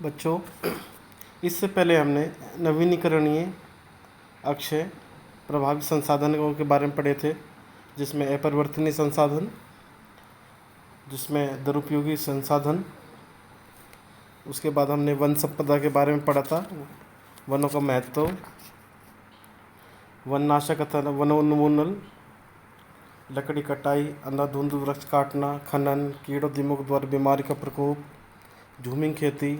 बच्चों, इससे पहले हमने नवीनीकरणीय अक्षय प्रभावी संसाधनों के बारे में पढ़े थे, जिसमें अपरिवर्तनीय संसाधन, जिसमें दुरुपयोगी संसाधन। उसके बाद हमने वन संपदा के बारे में पढ़ा था, वनों का महत्व, वन नाशक अथवा वनोन्मूलन, लकड़ी कटाई, अंधाधुंध वृक्ष काटना, खनन, कीड़ों दिमक द्वारा बीमारी का प्रकोप, झूमिंग खेती,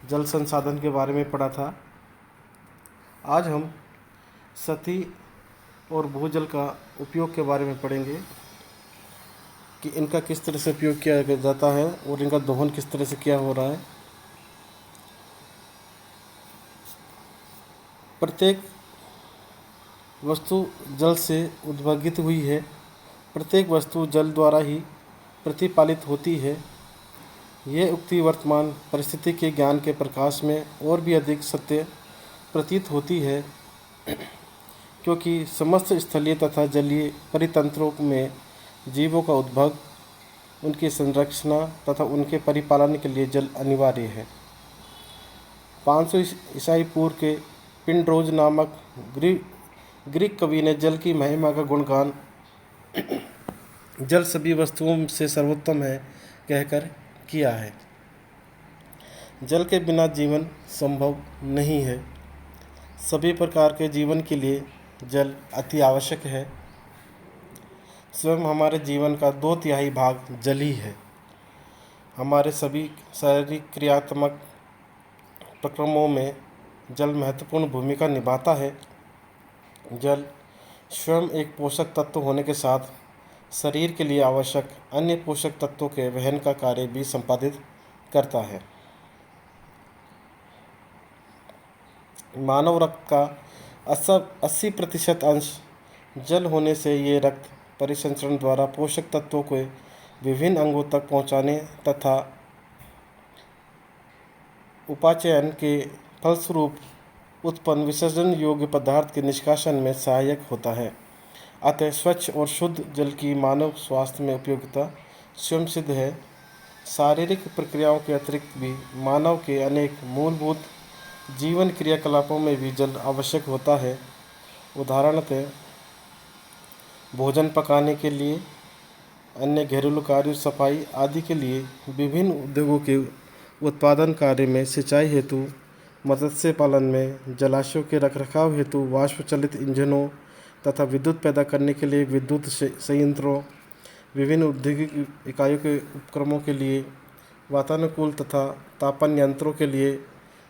जल संसाधन के बारे में पढ़ा था। आज हम सतही और भूजल का उपयोग के बारे में पढ़ेंगे कि इनका किस तरह से उपयोग किया जाता है और इनका दोहन किस तरह से किया हो रहा है। प्रत्येक वस्तु जल से उद्भवित हुई है। प्रत्येक वस्तु जल द्वारा ही प्रतिपालित होती है। यह उक्ति वर्तमान परिस्थिति के ज्ञान के प्रकाश में और भी अधिक सत्य प्रतीत होती है, क्योंकि समस्त स्थलीय तथा जलीय परितंत्रों में जीवों का उद्भव, उनकी संरक्षण तथा उनके परिपालन के लिए जल अनिवार्य है। 500 ईसाई पूर्व के पिंडरोज नामक ग्रीक कवि ने जल की महिमा का गुणगान जल सभी वस्तुओं से सर्वोत्तम है कहकर किया है। जल के बिना जीवन संभव नहीं है। सभी प्रकार के जीवन के लिए जल अति आवश्यक है। स्वयं हमारे जीवन का 2/3 भाग जल ही है। हमारे सभी शारीरिक क्रियात्मक प्रक्रमों में जल महत्वपूर्ण भूमिका निभाता है। जल स्वयं एक पोषक तत्व होने के साथ शरीर के लिए आवश्यक अन्य पोषक तत्वों के वहन का कार्य भी संपादित करता है। मानव रक्त का 80% अंश जल होने से ये रक्त परिसंचरण द्वारा पोषक तत्वों को विभिन्न अंगों तक पहुंचाने तथा उपाचयन के फलस्वरूप उत्पन्न विसर्जन योग्य पदार्थ के निष्कासन में सहायक होता है। अतः स्वच्छ और शुद्ध जल की मानव स्वास्थ्य में उपयोगिता स्वयं सिद्ध है। शारीरिक प्रक्रियाओं के अतिरिक्त भी मानव के अनेक मूलभूत जीवन क्रियाकलापों में भी जल आवश्यक होता है। उदाहरणतः भोजन पकाने के लिए, अन्य घरेलू कार्यों, सफाई आदि के लिए, विभिन्न उद्योगों के उत्पादन कार्य में, सिंचाई हेतु, मत्स्य पालन में, जलाशयों के रखरखाव हेतु वाष्प चलित इंजनों तथा विद्युत पैदा करने के लिए विद्युत संयंत्रों, विभिन्न औद्योगिक इकाइयों के उपक्रमों के लिए, वातानुकूल तथा तापन यंत्रों के लिए,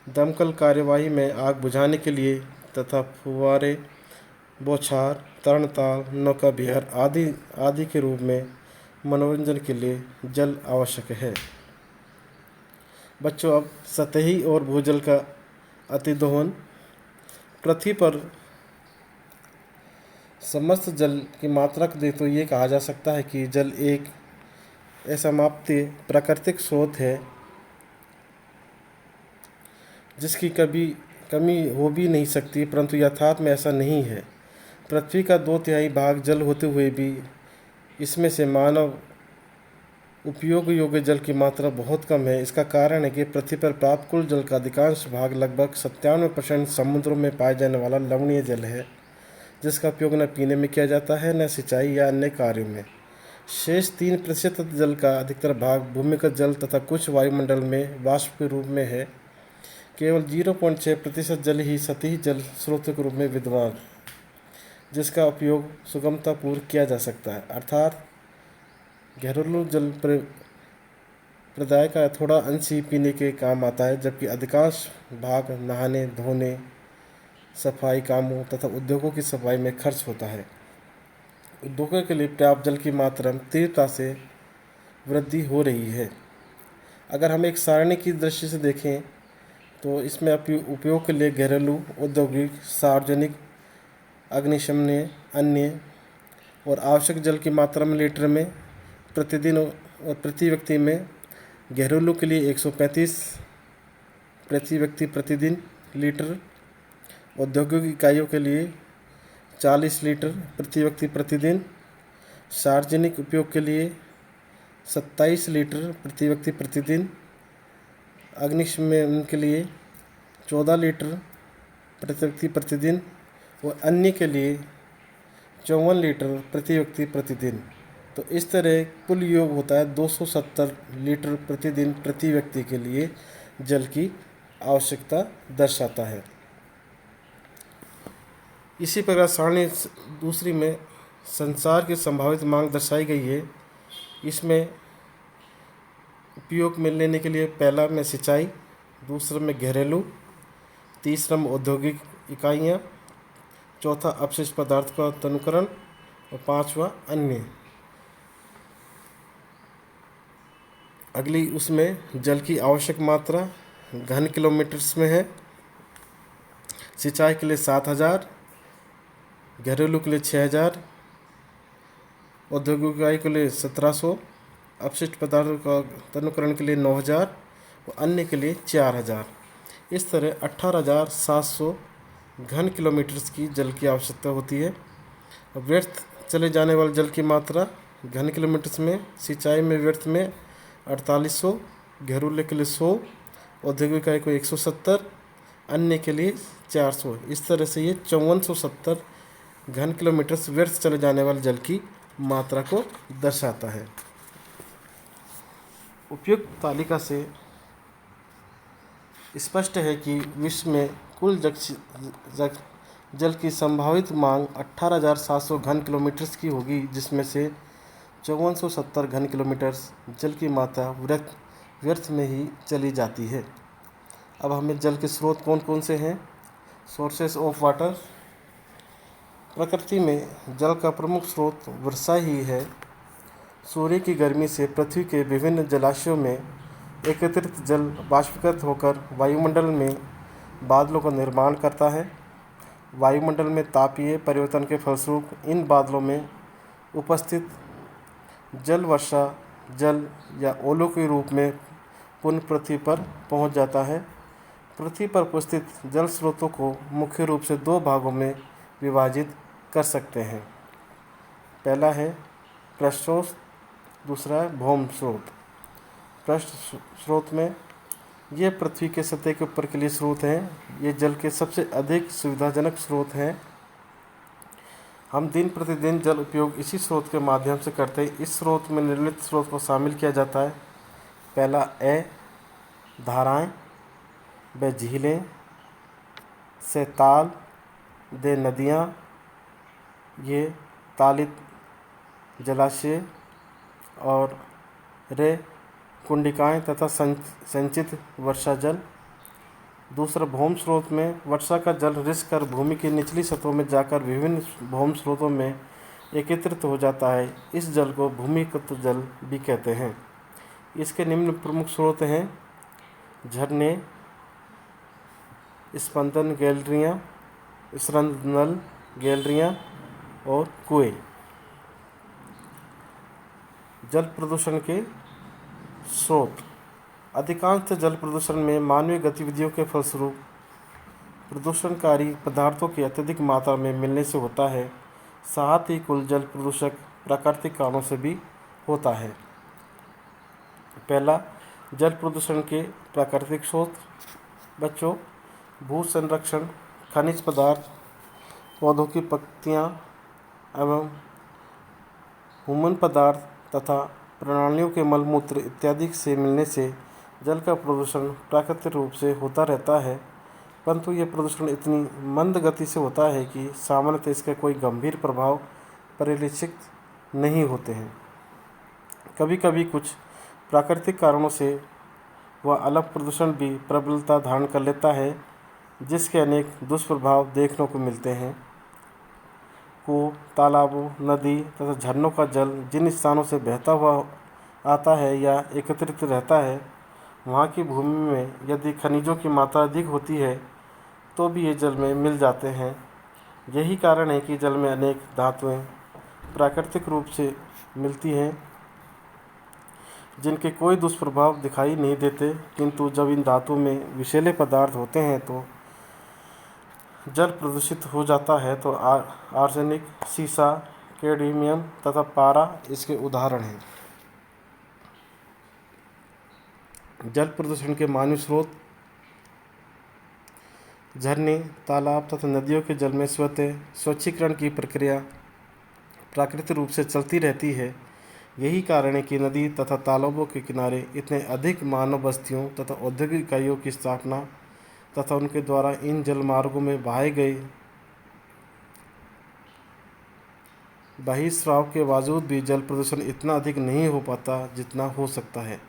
दमकल कार्यवाही में आग बुझाने के लिए तथा फुव्वारे, बौछार, तरणताल, नौका विहार आदि के रूप में मनोरंजन के लिए जल आवश्यक है। बच्चों, अब सतही और भूजल का अतिदोहन। पृथ्वी पर समस्त जल की मात्रा को देख तो ये कहा जा सकता है कि जल एक असमाप्त प्राकृतिक स्रोत है, जिसकी कभी कमी हो भी नहीं सकती, परंतु यथार्थ में ऐसा नहीं है। पृथ्वी का 2/3 भाग जल होते हुए भी इसमें से मानव उपयोग योग्य जल की मात्रा बहुत कम है। इसका कारण है कि पृथ्वी पर प्राप्त कुल जल का अधिकांश भाग, लगभग 97% समुद्रों में पाए जाने वाला लवणीय जल है, जिसका उपयोग न पीने में किया जाता है, न सिंचाई या अन्य कार्यों में। शेष 3% जल का अधिकतर भाग भूमिगत जल तथा कुछ वायुमंडल में वाष्प के रूप में है। केवल 0.6% जल ही सतही जल स्रोत के रूप में विद्यमान, जिसका उपयोग सुगमतापूर्वक किया जा सकता है। अर्थात घरेलू जल प्रदाय का थोड़ा अंश ही पीने के काम आता है, जबकि अधिकांश भाग नहाने, धोने, सफाई कामों तथा उद्योगों की सफाई में खर्च होता है। उद्योगों के लिए पर्याप्त जल की मात्रा में तीव्रता से वृद्धि हो रही है। अगर हम एक सारणी की दृष्टि से देखें तो इसमें उपयोग के लिए घरेलू, औद्योगिक, सार्वजनिक, अग्निशमन, अन्य और आवश्यक जल की मात्रा में लीटर में प्रतिदिन और प्रति व्यक्ति में घरेलू के लिए 135 प्रति व्यक्ति प्रतिदिन लीटर, औद्योगिक इकाइयों के लिए 40 लीटर प्रति व्यक्ति प्रतिदिन, सार्वजनिक उपयोग के लिए 27 लीटर प्रति व्यक्ति प्रतिदिन, अग्निशमन के लिए 14 लीटर प्रति व्यक्ति प्रतिदिन और अन्य के लिए 54 लीटर प्रति व्यक्ति प्रतिदिन। तो इस तरह कुल योग होता है 270 लीटर प्रतिदिन प्रति व्यक्ति के लिए जल की आवश्यकता दर्शाता है। इसी प्रकार सारणी दूसरी में संसार की संभावित मांग दर्शाई गई है। इसमें उपयोग में लेने के लिए पहला में सिंचाई, दूसरा में घरेलू, तीसरा में औद्योगिक इकाइयाँ, चौथा अपशिष्ट पदार्थ का तनुकरण और पांचवा अन्य। अगली उसमें जल की आवश्यक मात्रा घन किलोमीटर्स में है। सिंचाई के लिए 7000, घरेलू के लिए 6000, औद्योगिक इकाई के लिए 1700, अपशिष्ट पदार्थों का तनुकरण के लिए 9000 और अन्य के लिए 4000। इस तरह 18700 घन किलोमीटर्स की जल की आवश्यकता होती है। व्यर्थ चले जाने वाले जल की मात्रा घन किलोमीटर्स में, सिंचाई में व्यर्थ में 4800, घरेलू के लिए 100, औद्योगिक इकाई को 170, अन्य के लिए 400। इस तरह से ये 5470 घन किलोमीटर व्यर्थ चले जाने वाले जल की मात्रा को दर्शाता है। उपयुक्त तालिका से स्पष्ट है कि विश्व में कुल जल की संभावित मांग 18,700 घन किलोमीटर की होगी, जिसमें से 5470 घन किलोमीटर जल की मात्रा व्यर्थ में ही चली जाती है। अब हमें जल के स्रोत कौन कौन से हैं? Sources of water. प्रकृति में जल का प्रमुख स्रोत वर्षा ही है। सूर्य की गर्मी से पृथ्वी के विभिन्न जलाशयों में एकत्रित जल बाष्पीकृत होकर वायुमंडल में बादलों का निर्माण करता है। वायुमंडल में तापीय परिवर्तन के फलस्वरूप इन बादलों में उपस्थित जल वर्षा जल या ओलों के रूप में पुनः पृथ्वी पर पहुंच जाता है। पृथ्वी पर उपस्थित जल स्रोतों को मुख्य रूप से दो भागों में विभाजित कर सकते हैं। पहला है पृष्ठ स्रोत, दूसरा है भौम स्रोत। पृष्ठ स्रोत में ये पृथ्वी के सतह के ऊपर के लिए स्रोत हैं। ये जल के सबसे अधिक सुविधाजनक स्रोत हैं। हम दिन प्रतिदिन जल उपयोग इसी स्रोत के माध्यम से करते हैं। इस स्रोत में निम्नलिखित स्रोत को शामिल किया जाता है। पहला धाराएं, व झीलें, से ताल, दे नदियाँ, ये तालित जलाशय, और रे कुंडिकाएँ तथा संचित वर्षा जल। दूसरा भौम स्रोत में वर्षा का जल रिस कर भूमि की निचली सतहों में जाकर विभिन्न भौम स्रोतों में एकत्रित हो जाता है। इस जल को भूमिगत जल भी कहते हैं। इसके निम्न प्रमुख स्रोत हैं: झरने, स्पंदन गैलरियाँ, स्रंद नल गैलरियाँ और कुएं। जल प्रदूषण के स्रोत। अधिकांश जल प्रदूषण में मानवीय गतिविधियों के फलस्वरूप प्रदूषणकारी पदार्थों की अत्यधिक मात्रा में मिलने से होता है। साथ ही कुल जल प्रदूषक प्राकृतिक कारणों से भी होता है। पहला, जल प्रदूषण के प्राकृतिक स्रोत। बच्चों, भू संरक्षण, खनिज पदार्थ, पौधों की पत्तियाँ एवं हुमन पदार्थ तथा प्रणालियों के मलमूत्र इत्यादि से मिलने से जल का प्रदूषण प्राकृतिक रूप से होता रहता है, परंतु यह प्रदूषण इतनी मंद गति से होता है कि सामान्यतः इसके कोई गंभीर प्रभाव परिलक्षित नहीं होते हैं। कभी कभी कुछ प्राकृतिक कारणों से वह अलग प्रदूषण भी प्रबलता धारण कर लेता है, जिसके अनेक दुष्प्रभाव देखने को मिलते हैं। कुओं, तालाबों, नदी तथा झरनों का जल जिन स्थानों से बहता हुआ आता है या एकत्रित रहता है, वहाँ की भूमि में यदि खनिजों की मात्रा अधिक होती है तो भी ये जल में मिल जाते हैं। यही कारण है कि जल में अनेक धातुएं प्राकृतिक रूप से मिलती हैं, जिनके कोई दुष्प्रभाव दिखाई नहीं देते, किंतु जब इन धातुओं में विषैले पदार्थ होते हैं तो जल प्रदूषित हो जाता है। तो आर्सेनिक, सीसा, कैडमियम तथा पारा इसके उदाहरण हैं। जल प्रदूषण के मानवीय स्रोत झरने, तालाब तथा नदियों के जल में स्वतः स्वच्छीकरण की प्रक्रिया प्राकृतिक रूप से चलती रहती है। यही कारण है कि नदी तथा तालाबों के किनारे इतने अधिक मानव बस्तियों तथा औद्योगिक इकाइयों की स्थापना तथा उनके द्वारा इन जल मार्गों में बहाए गए बहिस्राव के बावजूद भी जल प्रदूषण इतना अधिक नहीं हो पाता जितना हो सकता है।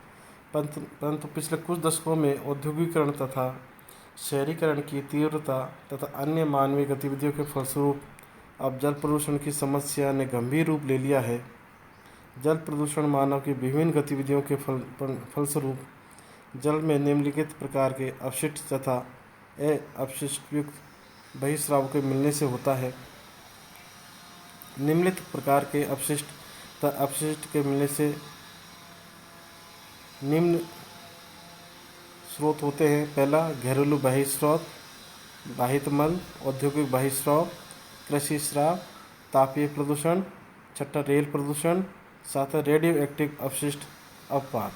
परंतु पिछले कुछ दशकों में औद्योगिकरण तथा शहरीकरण की तीव्रता तथा अन्य मानवीय गतिविधियों के फलस्वरूप अब जल प्रदूषण की समस्या ने गंभीर रूप ले लिया है। जल प्रदूषण मानव की विभिन्न गतिविधियों के फलस्वरूप जल में निम्नलिखित प्रकार के अपशिष्ट तथा अपशिष्टयुक्त बहिस्राव के मिलने से होता है। निम्नलिखित प्रकार के अपशिष्ट तथा अपशिष्ट के मिलने से निम्न स्रोत होते हैं। पहला, घरेलू बहिस्रोत, बाहित मल, औद्योगिक बहिस्राव, कृषि स्राव, तापीय प्रदूषण। छठा, रेल प्रदूषण। सातवां, रेडियो एक्टिव अपशिष्ट अपवाद।